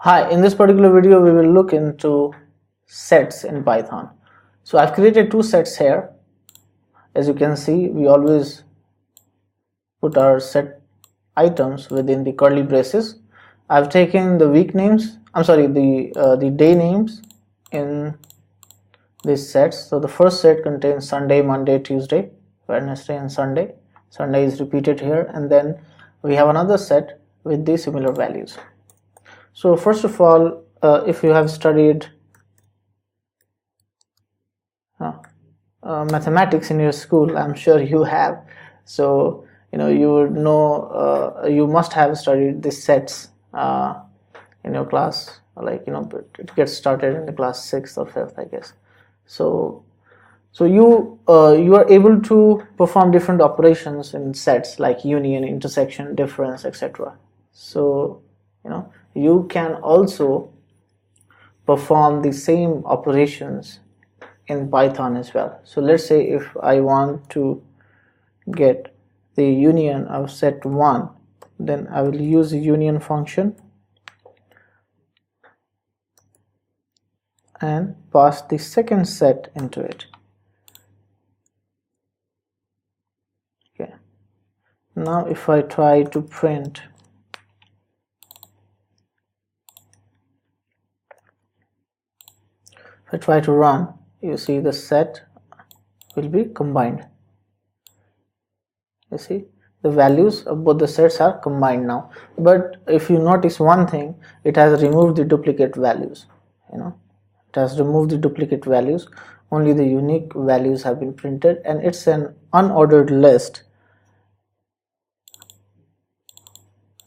Hi, in this particular video we will look into sets in Python. So I've created two sets here. As you can see, we always put our set items within the curly braces. I've taken the week names, the day names in these sets. So the first set contains Sunday, Monday, Tuesday, Wednesday and Sunday. Sunday is repeated here, and then we have another set with the similar values. So first of all, if you have studied mathematics in your school, I'm sure you have. So you would know, you must have studied the sets in your class. But it gets started in the class 6th or 5th, I guess. So you are able to perform different operations in sets like union, intersection, difference, etc. So you can also perform the same operations in Python as well. So let's say if I want to get the union of set 1, then I will use the union function and pass the second set into it. Okay. Now if I try to print, if I try to run, you see the set will be combined. You see the values of both the sets are combined now. But if you notice one thing, it has removed the duplicate values. It has removed the duplicate values. Only the unique values have been printed, and it's an unordered list.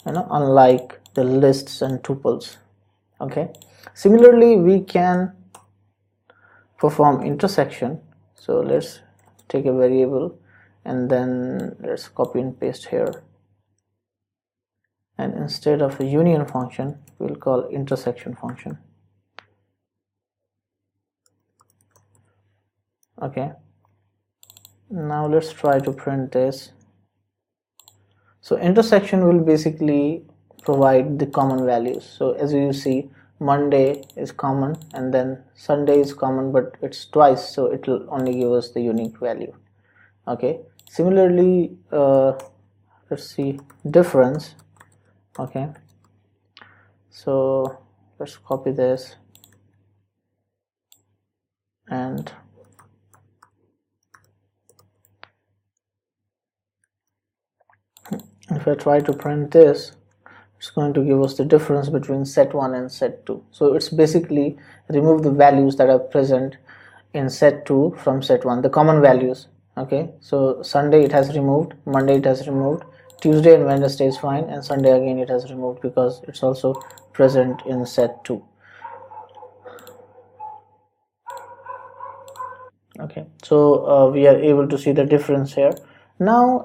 Unlike the lists and tuples. Okay. Similarly, we can perform intersection. So let's take a variable and then let's copy and paste here, and instead of a union function we'll call intersection function. Okay, now let's try to print this. So intersection will basically provide the common values. So as you see, Monday is common and then Sunday is common, but it's twice, so it will only give us the unique value. Okay, similarly, let's see difference. Okay, so let's copy this, and if I try to print this, it's going to give us the difference between set 1 and set 2. So it's basically remove the values that are present in set 2 from set 1, the common values. Okay, so Sunday it has removed, Monday it has removed, Tuesday and Wednesday is fine, and Sunday again it has removed because it's also present in set 2. Okay, so we are able to see the difference here. Now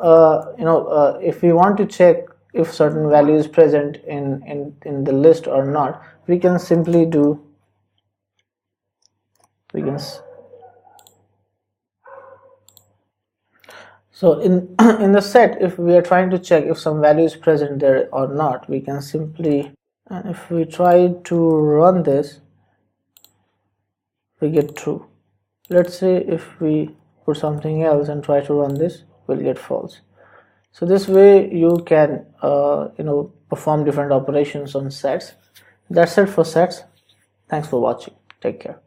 if we want to check if certain value is present in the list or not, we can simply do, so in the set, if we are trying to check if some value is present there or not, we can simply, and if we try to run this, we get true. Let's say if we put something else and try to run this, we'll get false. So this way you can perform different operations on sets. That's it for sets. Thanks for watching. Take care.